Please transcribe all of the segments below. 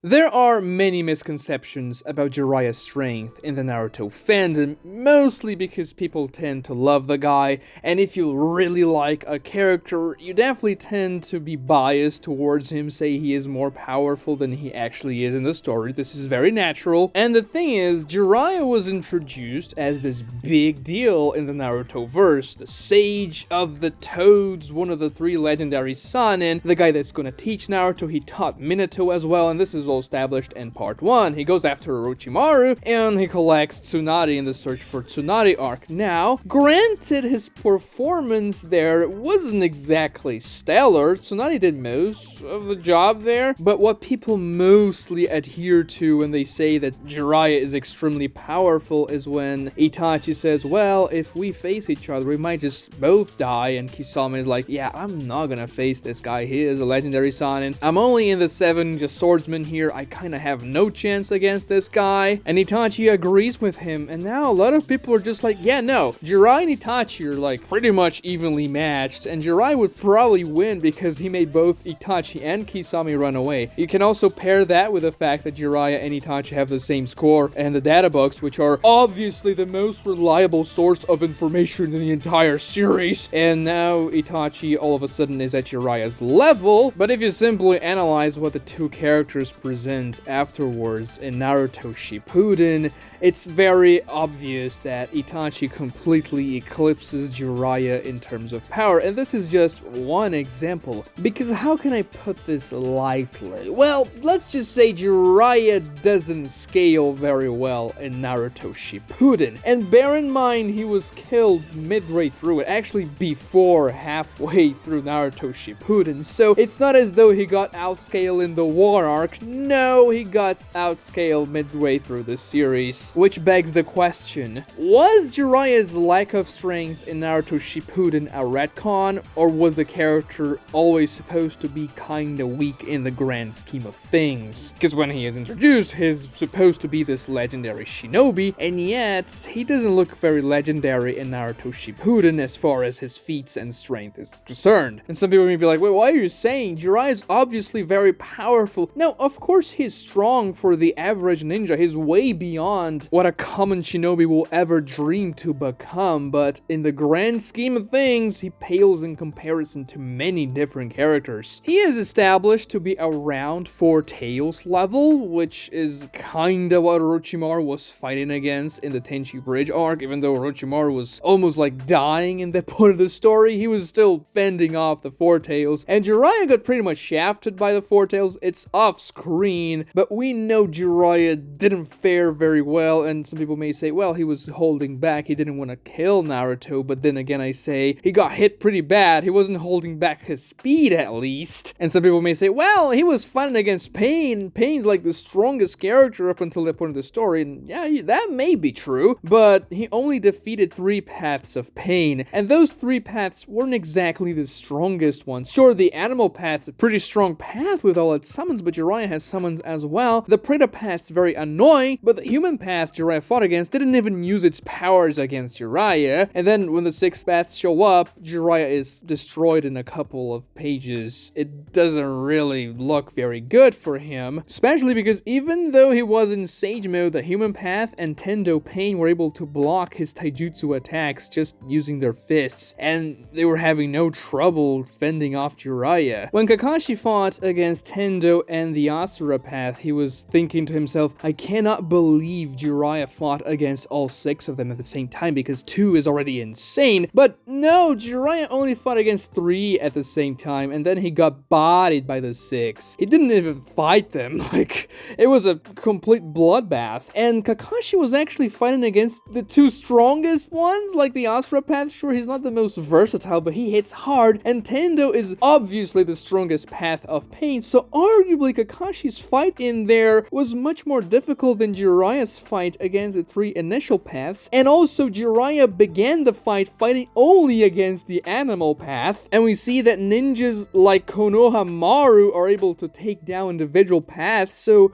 There are many misconceptions about Jiraiya's strength in the Naruto fandom, mostly because people tend to love the guy, and if you really like a character, you definitely tend to be biased towards him, say he is more powerful than he actually is in the story. This is very natural, and the thing is, Jiraiya was introduced as this big deal in the Naruto verse, the sage of the toads, one of the three legendary Sannin, the guy that's gonna teach Naruto. He taught Minato as well, and this is well established in part 1. He goes after Orochimaru and he collects Tsunade in the search for Tsunade arc. Now, granted, his performance there wasn't exactly stellar. Tsunade did most of the job there, but what people mostly adhere to when they say that Jiraiya is extremely powerful is when Itachi says, well, if we face each other, we might just both die, and Kisame is like, yeah, I'm not gonna face this guy. He is a legendary Sannin. I'm only in the 7 just swordsman here. I kind of have no chance against this guy. And Itachi agrees with him, and now a lot of people are just like, yeah, no, Jiraiya and Itachi are like pretty much evenly matched, and Jiraiya would probably win because he made both Itachi and Kisame run away. You can also pair that with the fact that Jiraiya and Itachi have the same score and the data books, which are obviously the most reliable source of information in the entire series. And now Itachi all of a sudden is at Jiraiya's level, but if you simply analyze what the two characters present afterwards in Naruto Shippuden, it's very obvious that Itachi completely eclipses Jiraiya in terms of power, and this is just one example, because how can I put this lightly? Well, let's just say Jiraiya doesn't scale very well in Naruto Shippuden, and bear in mind he was killed midway through it, actually before halfway through Naruto Shippuden, so it's not as though he got outscaled in the War Arc. No, he got outscaled midway through the series, which begs the question, was Jiraiya's lack of strength in Naruto Shippuden a retcon, or was the character always supposed to be kinda weak in the grand scheme of things? Because when he is introduced, he's supposed to be this legendary shinobi, and yet he doesn't look very legendary in Naruto Shippuden as far as his feats and strength is concerned. And some people may be like, wait, why are you saying Jiraiya is obviously very powerful? No, of course he's strong for the average ninja. He's way beyond what a common shinobi will ever dream to become, but in the grand scheme of things, he pales in comparison to many different characters. He is established to be around Four Tails level, which is kinda what Orochimaru was fighting against in the Tenchi Bridge arc. Even though Orochimaru was almost like dying in that point of the story, he was still fending off the Four Tails, and Jiraiya got pretty much shafted by the Four Tails. It's off screen, but we know Jiraiya didn't fare very well, and some people may say, well, he was holding back, he didn't want to kill Naruto, but then again I say, he got hit pretty bad, he wasn't holding back his speed at least. And some people may say, well, he was fighting against Pain, Pain's like the strongest character up until that point of the story, and yeah, that may be true, but he only defeated 3 paths of Pain, and those 3 paths weren't exactly the strongest ones. Sure, the animal path's a pretty strong path with all its summons, but Jiraiya has summons as well. The Predator path's very annoying, but the human path Jiraiya fought against didn't even use its powers against Jiraiya, and then when the 6 paths show up, Jiraiya is destroyed in a couple of pages. It doesn't really look very good for him, especially because even though he was in Sage mode, the human path and Tendo Pain were able to block his taijutsu attacks just using their fists, and they were having no trouble fending off Jiraiya. When Kakashi fought against Tendo and the Asura path, he was thinking to himself, I cannot believe Jiraiya fought against all 6 of them at the same time, because 2 is already insane. But no, Jiraiya only fought against 3 at the same time, and then he got bodied by the 6. He didn't even fight them, like, it was a complete bloodbath. And Kakashi was actually fighting against the 2 strongest ones, like the Asura path. Sure, he's not the most versatile, but he hits hard, and Tendo is obviously the strongest path of Pain, so arguably Kakashi's fight in there was much more difficult than Jiraiya's fight against the 3 initial paths, and also Jiraiya began the fight fighting only against the animal path, and we see that ninjas like Konohamaru are able to take down individual paths, so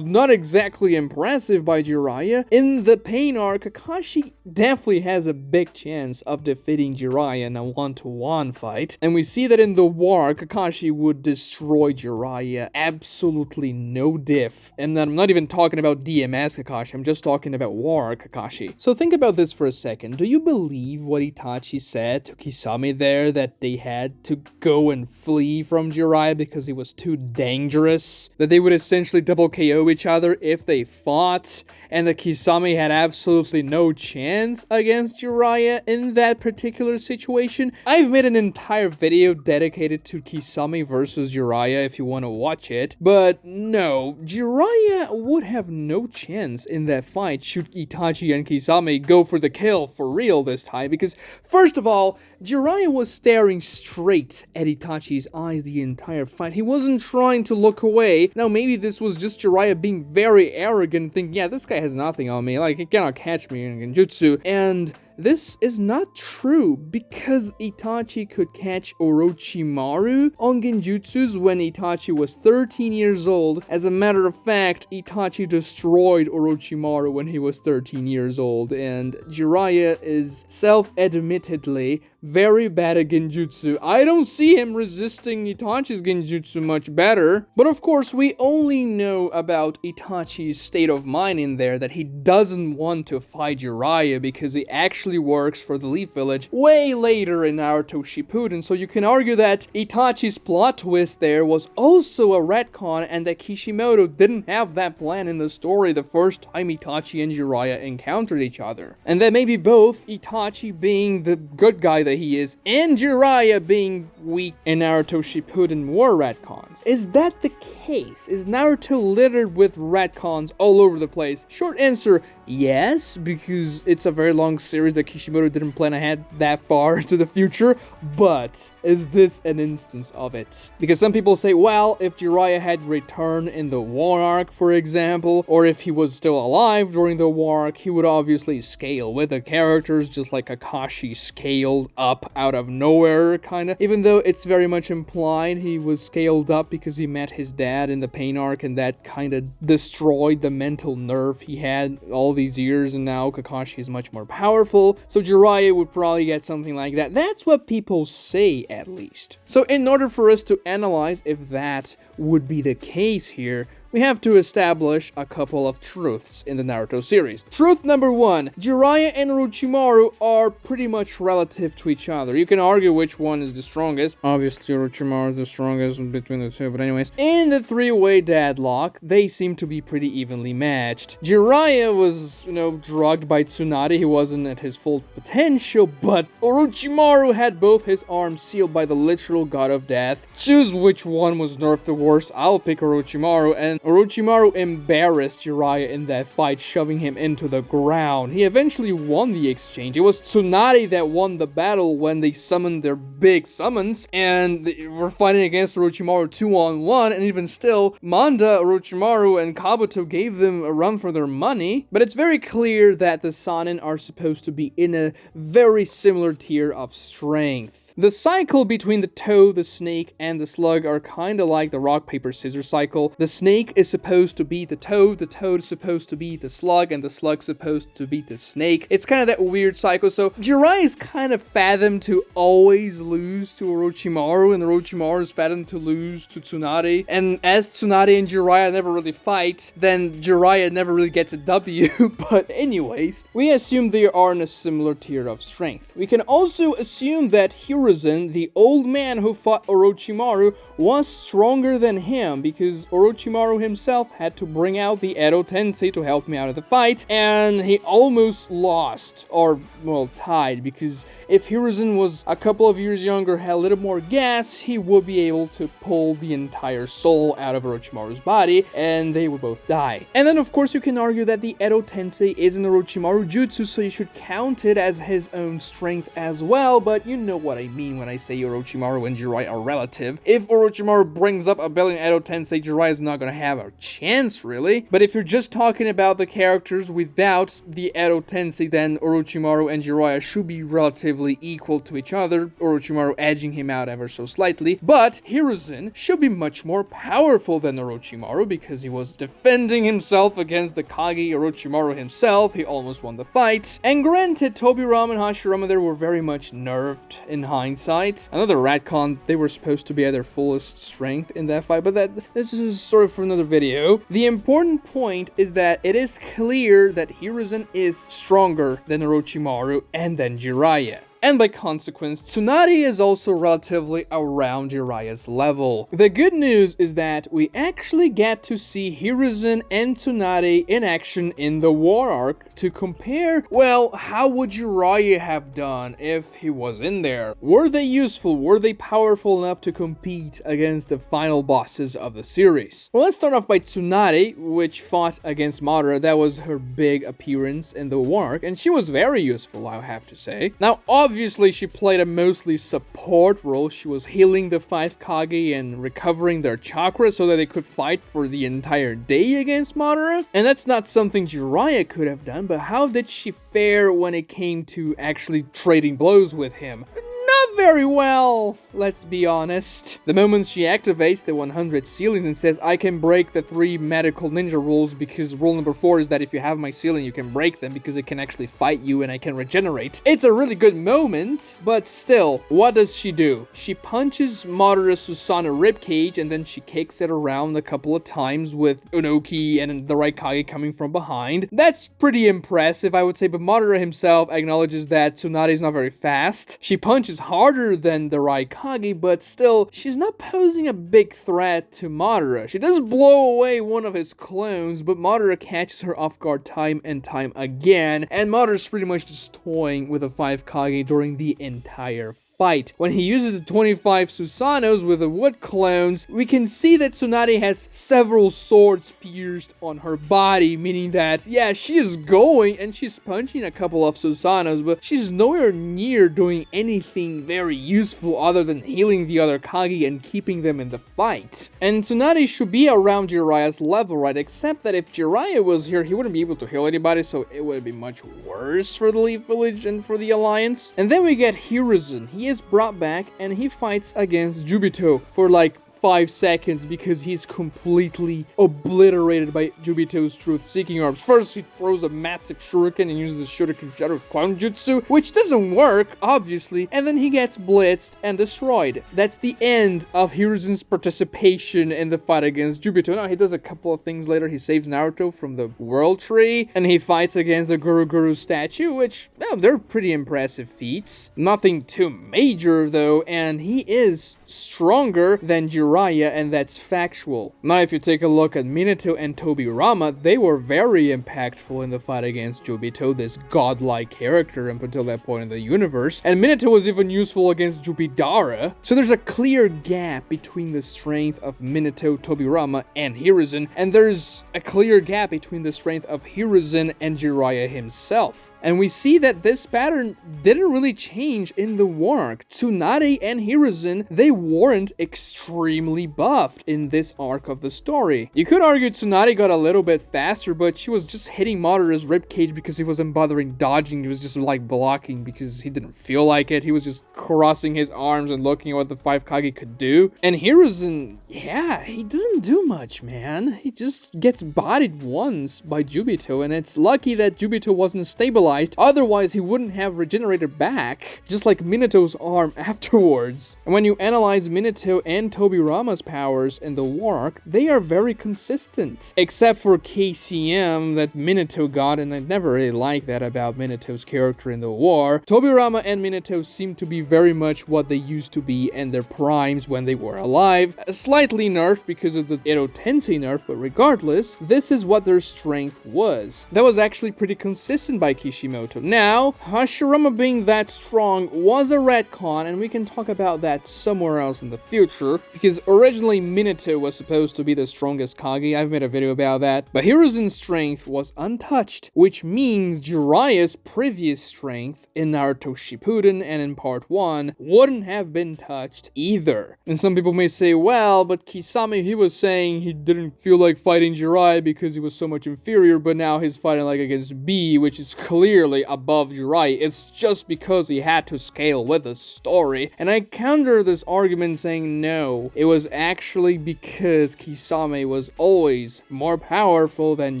not exactly impressive by Jiraiya. In the Pain arc, Kakashi definitely has a big chance of defeating Jiraiya in a 1-to-1 fight, and we see that in the War, Kakashi would destroy Jiraiya absolutely absolutely no diff. And I'm not even talking about DMS Kakashi, I'm just talking about War Arc Kakashi. So think about this for a second. Do you believe what Itachi said to Kisame there, that they had to go and flee from Jiraiya because he was too dangerous? That they would essentially double KO each other if they fought, and that Kisame had absolutely no chance against Jiraiya in that particular situation? I've made an entire video dedicated to Kisame versus Jiraiya if you want to watch it, but no, Jiraiya would have no chance in that fight should Itachi and Kisame go for the kill for real this time, because first of all, Jiraiya was staring straight at Itachi's eyes the entire fight. He wasn't trying to look away. Now maybe this was just Jiraiya being very arrogant, thinking, yeah, this guy has nothing on me, like he cannot catch me in genjutsu, and this is not true, because Itachi could catch Orochimaru on genjutsus when Itachi was 13 years old. As a matter of fact, Itachi destroyed Orochimaru when he was 13 years old, and Jiraiya is self-admittedly very bad at genjutsu. I don't see him resisting Itachi's genjutsu much better. But of course, we only know about Itachi's state of mind in there, that he doesn't want to fight Jiraiya because he actually works for the Leaf Village way later in Naruto Shippuden. So you can argue that Itachi's plot twist there was also a retcon, and that Kishimoto didn't have that plan in the story the first time Itachi and Jiraiya encountered each other. And that maybe both Itachi being the good guy that he is, and Jiraiya being weak in Naruto Shippuden war retcons. Is that the case? Is Naruto littered with retcons all over the place? Short answer, yes, because it's a very long series that Kishimoto didn't plan ahead that far into the future, but is this an instance of it? Because some people say, well, if Jiraiya had returned in the War Arc, for example, or if he was still alive during the War Arc, he would obviously scale with the characters, just like Kakashi scaled up out of nowhere, kinda. Even though it's very much implied he was scaled up because he met his dad in the Pain Arc, and that kinda destroyed the mental nerve he had all these years, and now Kakashi is much more powerful, so Jiraiya would probably get something like that. That's what people say, at least. So in order for us to analyze if that would be the case here, we have to establish a couple of truths in the Naruto series. Truth number one, Jiraiya and Orochimaru are pretty much relative to each other. You can argue which one is the strongest. Obviously, Orochimaru is the strongest between the two, but anyways. In the three-way deadlock, they seem to be pretty evenly matched. Jiraiya was, drugged by Tsunade. He wasn't at his full potential, but Orochimaru had both his arms sealed by the literal god of death. Choose which one was nerfed the worst. I'll pick Orochimaru, and Orochimaru embarrassed Jiraiya in that fight, shoving him into the ground. He eventually won the exchange. It was Tsunade that won the battle when they summoned their big summons, and they were fighting against Orochimaru 2-on-1, and even still, Manda, Orochimaru, and Kabuto gave them a run for their money. But it's very clear that the Sannin are supposed to be in a very similar tier of strength. The cycle between the toad, the snake, and the slug are kinda like the rock, paper, scissors cycle. The snake is supposed to beat the toad is supposed to beat the slug, and the slug's supposed to beat the snake. It's kind of that weird cycle, so Jiraiya is kind of fathomed to always lose to Orochimaru, and Orochimaru is fathomed to lose to Tsunade. And as Tsunade and Jiraiya never really fight, then Jiraiya never really gets a W. But anyways, we assume they are in a similar tier of strength. We can also assume that Hiruzen, the old man who fought Orochimaru, was stronger than him, because Orochimaru himself had to bring out the Edo Tensei to help me out of the fight, and he almost lost, or, well, tied, because if Hiruzen was a couple of years younger, had a little more gas, he would be able to pull the entire soul out of Orochimaru's body, and they would both die. And then, of course, you can argue that the Edo Tensei is an Orochimaru jutsu, so you should count it as his own strength as well, but you know what I mean when I say Orochimaru and Jiraiya are relative. If Orochimaru brings up a billion Edo Tensei, Jiraiya is not gonna have a chance, really. But if you're just talking about the characters without the Edo Tensei, then Orochimaru and Jiraiya should be relatively equal to each other, Orochimaru edging him out ever so slightly. But Hiruzen should be much more powerful than Orochimaru, because he was defending himself against the Kage Orochimaru himself. He almost won the fight. And granted, Tobirama and Hashirama there were very much nerfed in hindsight. Another retcon, they were supposed to be at their fullest strength in that fight, but this is a story for another video. The important point is that it is clear that Hiruzen is stronger than Orochimaru and then Jiraiya. And by consequence, Tsunade is also relatively around Jiraiya's level. The good news is that we actually get to see Hiruzen and Tsunade in action in the War Arc to compare, well, how would Jiraiya have done if he was in there? Were they useful? Were they powerful enough to compete against the final bosses of the series? Well, let's start off by Tsunade, which fought against Madara. That was her big appearance in the War Arc, and she was very useful, I have to say. Now, obviously, she played a mostly support role. She was healing the 5 Kage and recovering their chakra so that they could fight for the entire day against Madara. And that's not something Jiraiya could have done, but how did she fare when it came to actually trading blows with him? Not very well, let's be honest. The moment she activates the 100 ceilings and says, I can break the 3 medical ninja rules, because rule number 4 is that if you have my ceiling, you can break them because it can actually fight you and I can regenerate. It's a really good moment, but still, what does she do? She punches Madara Susanoo ribcage and then she kicks it around a couple of times with Unoki and the Raikage coming from behind. That's pretty impressive, I would say, but Madara himself acknowledges that Tsunade is not very fast. She punches harder than the Raikage, but still, she's not posing a big threat to Madara. She does blow away one of his clones, but Madara catches her off guard time and time again, and Madara's pretty much just toying with the 5 Kage during the entire fight. When he uses the 25 Susanos with the wood clones, we can see that Tsunade has several swords pierced on her body, meaning that, yeah, she is going and she's punching a couple of Susanos, but she's nowhere near doing anything very useful other than healing the other Kage and keeping them in the fight. And Tsunade should be around Jiraiya's level, right? Except that if Jiraiya was here, he wouldn't be able to heal anybody, so it would be much worse for the Leaf Village and for the Alliance. And then we get Hiruzen. He is brought back and he fights against Jubito for like 5 seconds because he's completely obliterated by Jubito's truth-seeking arms. First, he throws a massive shuriken and uses the shuriken shadow clown jutsu, which doesn't work, obviously, and then he gets blitzed and destroyed. That's the end of Hiruzen's participation in the fight against Jubito. Now, he does a couple of things later. He saves Naruto from the World Tree, and he fights against the Guru statue, which, well, they're pretty impressive feats. Nothing too major, though, and he is stronger than Jiraiya, and that's factual. Now, if you take a look at Minato and Tobirama, they were very impactful in the fight against Jubito, this godlike character up until that point in the universe, and Minato was even useful against Jubidara. So there's a clear gap between the strength of Minato, Tobirama, and Hiruzen, and there's a clear gap between the strength of Hiruzen and Jiraiya himself. And we see that this pattern didn't really change in the War Arc. Tsunade and Hiruzen, they weren't extremely buffed in this arc of the story. You could argue Tsunade got a little bit faster, but she was just hitting Madara's ribcage because he wasn't bothering dodging. He was just like blocking because he didn't feel like it. He was just crossing his arms and looking at what the 5 Kage could do. And Hiruzen, yeah, he doesn't do much, man. He just gets bodied once by Jubito, and it's lucky that Jubito wasn't stabilized. Otherwise, he wouldn't have regenerated back, just like Minato's arm afterwards. And when you analyze Minato and Tobirama's powers in the War Arc, they are very consistent. Except for KCM that Minato got, and I never really liked that about Minato's character in the war. Tobirama and Minato seem to be very much what they used to be in their primes when they were alive. Slightly nerfed because of the Edo Tensei nerf, but regardless, this is what their strength was. That was actually pretty consistent by Kishimoto. Now, Hashirama being that strong was a retcon, and we can talk about that somewhere else in the future, because originally Minato was supposed to be the strongest Kage. I've made a video about that. But Hiruzen's strength was untouched, which means Jiraiya's previous strength in Naruto Shippuden and in part 1 wouldn't have been touched either. And some people may say, well, but Kisame, he was saying he didn't feel like fighting Jiraiya because he was so much inferior, but now he's fighting like against B, which is clearly above Jiraiya. It's just because he had to scale with the story. And I counter this argument saying no. it was actually because Kisame was always more powerful than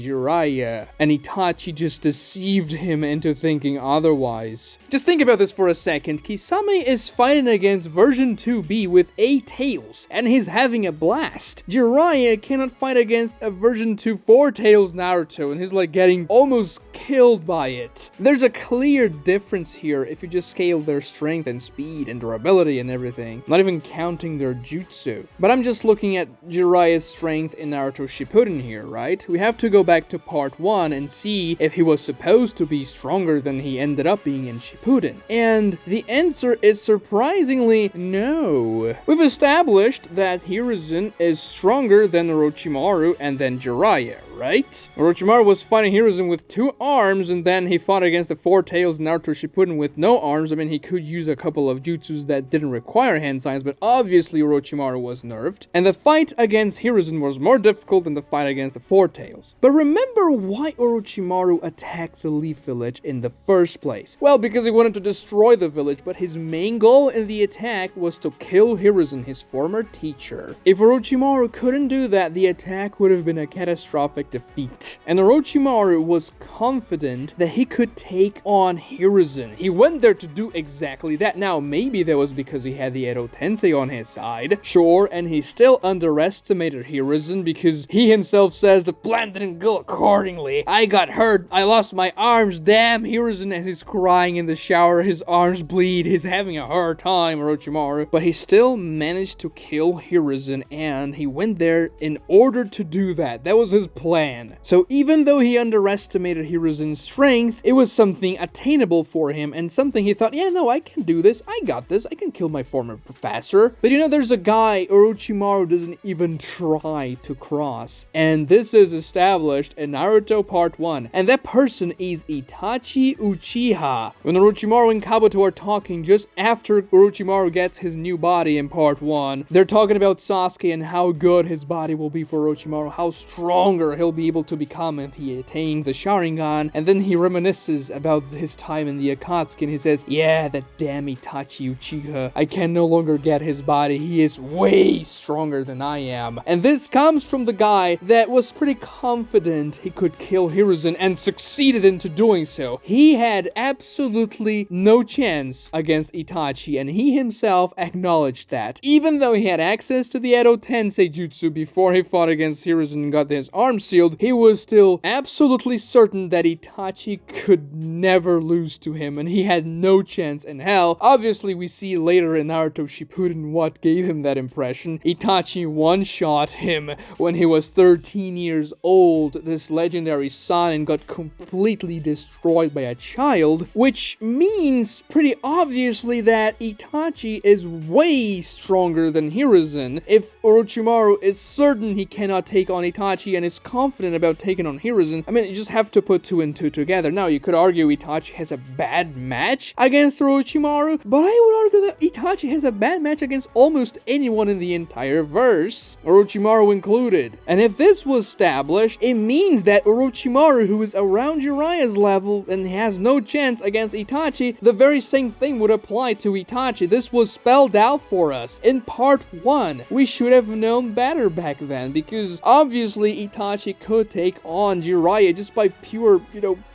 Jiraiya, and Itachi just deceived him into thinking otherwise. Just think about this for a second. Kisame is fighting against version 2B with 8 tails, and he's having a blast. Jiraiya cannot fight against a version 2 4 tails Naruto, and he's like getting almost killed by it. There's a clear difference here if you just scale their strength and speed and durability and everything, not even counting their jutsu. But I'm just looking at Jiraiya's strength in Naruto Shippuden here, right? We have to go back to part 1 and see if he was supposed to be stronger than he ended up being in Shippuden. And the answer is surprisingly no. We've established that Hiruzen is stronger than Orochimaru and then Jiraiya, right? Orochimaru was fighting Hiruzen with 2 arms, and then he fought against the 4 tails Naruto Shippuden with no arms. I mean, he could use a couple of jutsus that didn't require hand signs, but obviously Orochimaru was nerfed. And the fight against Hiruzen was more difficult than the fight against the 4 tails. But remember why Orochimaru attacked the Leaf Village in the first place? Well, because he wanted to destroy the village, but his main goal in the attack was to kill Hiruzen, his former teacher. If Orochimaru couldn't do that, the attack would have been a catastrophic defeat. And Orochimaru was confident that he could take on Hiruzen. He went there to do exactly that. Now, maybe that was because he had the Edo Tensei on his side. Sure, and he still underestimated Hiruzen because he himself says the plan didn't go accordingly. I got hurt. I lost my arms. Damn, Hiruzen, as he's crying in the shower, his arms bleed. He's having a hard time, Orochimaru. But he still managed to kill Hiruzen, and he went there in order to do that. That was his plan. So even though he underestimated Hiruzen's strength, it was something attainable for him and something he thought, yeah, no, I can do this. I got this. I can kill my former professor. But you know, there's a guy Orochimaru doesn't even try to cross. And this is established in Naruto Part 1. And that person is Itachi Uchiha. When Orochimaru and Kabuto are talking just after Orochimaru gets his new body in Part 1, they're talking about Sasuke and how good his body will be for Orochimaru, how stronger he'll be able to become if he attains a Sharingan. And then he reminisces about his time in the Akatsuki and he says, yeah, that damn Itachi Uchiha, I can no longer get his body. He is way stronger than I am. And this comes from the guy that was pretty confident he could kill Hiruzen and succeeded into doing so. He had absolutely no chance against Itachi, and he himself acknowledged that. Even though he had access to the Edo Tensei jutsu before he fought against Hiruzen and got his arm sealed, he was still absolutely certain that Itachi could never lose to him, and he had no chance in hell. Obviously, we see later in Naruto Shippuden what gave him that impression. Itachi one-shot him when he was 13 years old. This legendary Sannin got completely destroyed by a child, which means pretty obviously that Itachi is way stronger than Hiruzen. If Orochimaru is certain he cannot take on Itachi and is confident about taking on Hiruzen, I mean, you just have to put 2 and 2 together. Now, you could argue Itachi has a bad match against Orochimaru, but I would argue that Itachi has a bad match against almost anyone in the entire verse, Orochimaru included. And if this was established, it means that Orochimaru, who is around Jiraiya's level and has no chance against Itachi, the very same thing would apply to Itachi. This was spelled out for us in Part 1. We should have known better back then, because obviously Itachi could take on Jiraiya just by pure,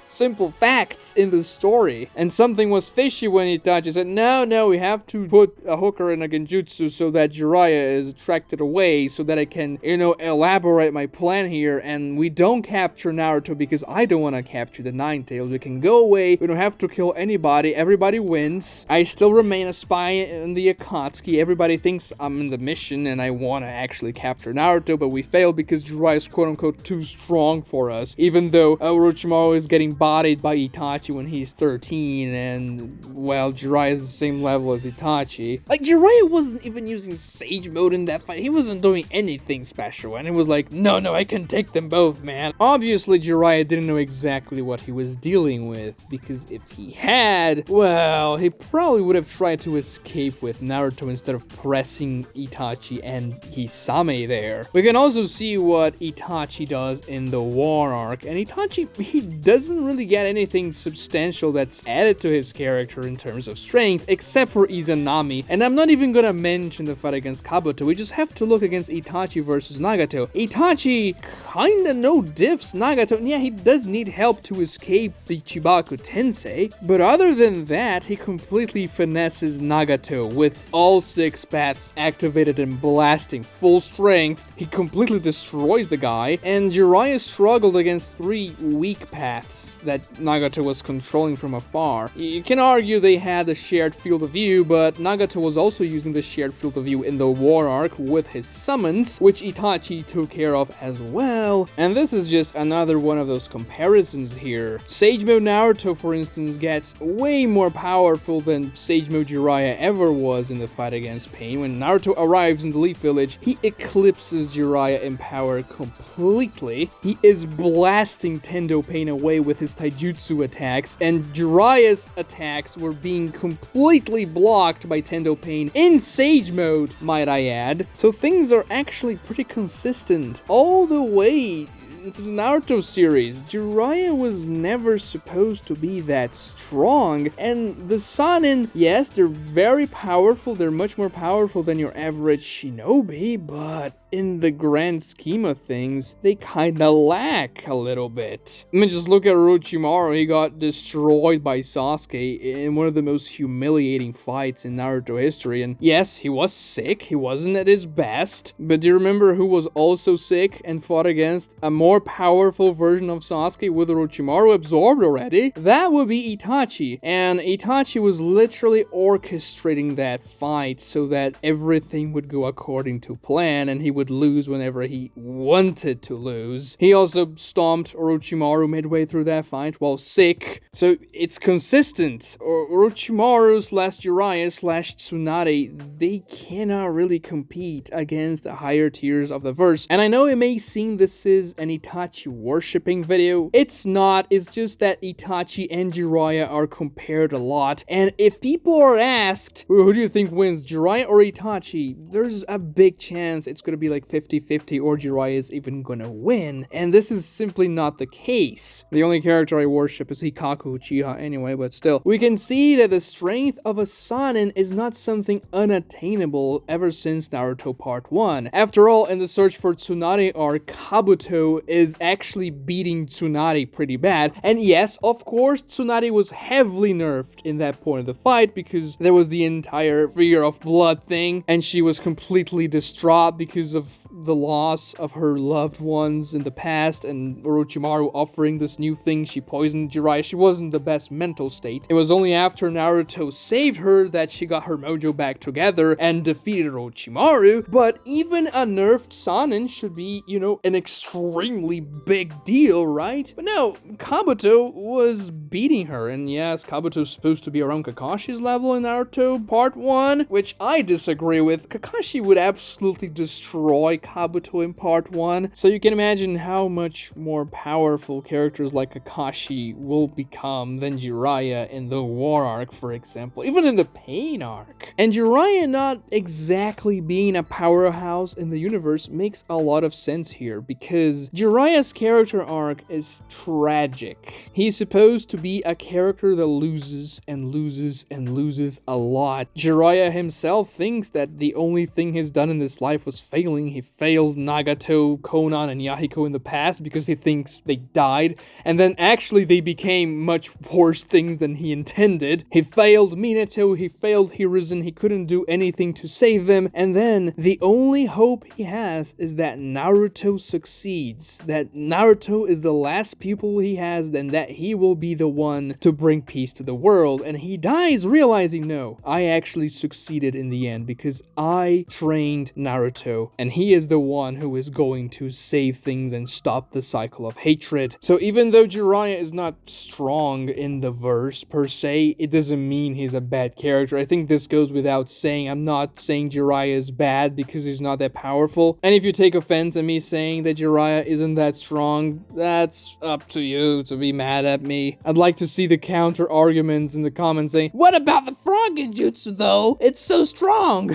simple facts in the story. And something was fishy when Itachi said, no, we have to put a hooker in a genjutsu so that Jiraiya is attracted away so that I can, elaborate my plan here, and we don't capture Naruto because I don't want to capture the Nine Tails. We can go away. We don't have to kill anybody. Everybody wins. I still remain a spy in the Akatsuki. Everybody thinks I'm in the mission and I want to actually capture Naruto, but we failed because Jiraiya is quote-unquote too strong for us, even though Orochimaru is getting bodied by Itachi when he's 13, and, well, Jiraiya is the same level as Itachi. Like, Jiraiya wasn't even using Sage Mode in that fight. He wasn't doing anything special, and it was like, no, I can take them both, man. Obviously, Jiraiya didn't know exactly what he was dealing with, because if he had, well, he probably would have tried to escape with Naruto instead of pressing Itachi and Kisame there. We can also see what Itachi does in the War Arc, and Itachi, he doesn't really get anything substantial that's added to his character in terms of strength, except for Izanami, and I'm not even gonna mention the fight against Kabuto. We just have to look against Itachi versus Nagato. Itachi kinda no diffs Nagato, and yeah, he does need help to escape the Chibaku Tensei, but other than that, he completely finesses Nagato with all 6 paths activated and blasting full strength. He completely destroys the guy, and Jiraiya struggled against 3 weak paths that Nagato was controlling from afar. You can argue they had a shared field of view, but Nagato was also using the shared field of view in the War Arc with his summons, which Itachi took care of as well. And this is just another one of those comparisons here. Sage Mode Naruto, for instance, gets way more powerful than Sage Mode Jiraiya ever was in the fight against Pain. When Naruto arrives in the Leaf Village, he eclipses Jiraiya in power completely. He is blasting Tendo Pain away with his taijutsu attacks, and Jiraiya's attacks were being completely blocked by Tendo Pain in Sage Mode, might I add. So things are actually pretty consistent all the way into the Naruto series. Jiraiya was never supposed to be that strong, and the Sannin, yes, they're very powerful, they're much more powerful than your average shinobi, but in the grand scheme of things, they kinda lack a little bit. I mean, just look at Orochimaru. He got destroyed by Sasuke in one of the most humiliating fights in Naruto history, and yes, he was sick, he wasn't at his best, but do you remember who was also sick and fought against a more powerful version of Sasuke with Orochimaru absorbed already? That would be Itachi, and Itachi was literally orchestrating that fight so that everything would go according to plan, and he would lose whenever he wanted to lose. He also stomped Orochimaru midway through that fight while sick, so it's consistent. Orochimaru slash Jiraiya slash Tsunade, they cannot really compete against the higher tiers of the verse. And I know it may seem this is an Itachi worshipping video. It's not, it's just that Itachi and Jiraiya are compared a lot, and if people are asked, who do you think wins, Jiraiya or Itachi, there's a big chance it's gonna be like 50-50 or Jiraiya is even gonna win, and this is simply not the case. The only character I worship is Hikaku Uchiha anyway, but still. We can see that the strength of a Sannin is not something unattainable ever since Naruto Part 1. After all, in the search for Tsunade arc, Kabuto is actually beating Tsunade pretty bad, and yes, of course, Tsunade was heavily nerfed in that point of the fight because there was the entire fear of blood thing, and she was completely distraught because of the loss of her loved ones in the past, and Orochimaru offering this new thing. She poisoned Jiraiya. She wasn't the best mental state. It was only after Naruto saved her that she got her mojo back together and defeated Orochimaru, but even a nerfed Sannin should be, you know, an extremely big deal, right? But no, Kabuto was beating her, and yes, Kabuto's supposed to be around Kakashi's level in Naruto Part 1, which I disagree with. Kakashi would absolutely destroy Kabuto in Part 1, so you can imagine how much more powerful characters like Kakashi will become than Jiraiya in the War Arc, for example, even in the Pain Arc. And Jiraiya not exactly being a powerhouse in the universe makes a lot of sense here, because Jiraiya's character arc is tragic. He's supposed to be a character that loses and loses and loses a lot. Jiraiya himself thinks that the only thing he's done in this life was failing. He failed Nagato, Konan, and Yahiko in the past because he thinks they died, and then actually they became much worse things than he intended. He failed Minato, he failed Hiruzen, he couldn't do anything to save them, and then the only hope he has is that Naruto succeeds, that Naruto is the last pupil he has, and that he will be the one to bring peace to the world, and he dies realizing, no, I actually succeeded in the end because I trained Naruto, and he is the one who is going to save things and stop the cycle of hatred. So even though Jiraiya is not strong in the verse per se, it doesn't mean he's a bad character. I think this goes without saying. I'm not saying Jiraiya is bad because he's not that powerful, and if you take offense at me saying that Jiraiya isn't that strong, that's up to you to be mad at me. I'd like to see the counter arguments in the comments saying, what about the frog genjutsu though? It's so strong.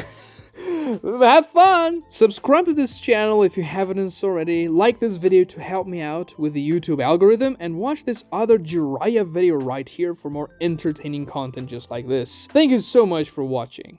Have fun! Subscribe to this channel if you haven't already, like this video to help me out with the YouTube algorithm, and watch this other Jiraiya video right here for more entertaining content just like this. Thank you so much for watching.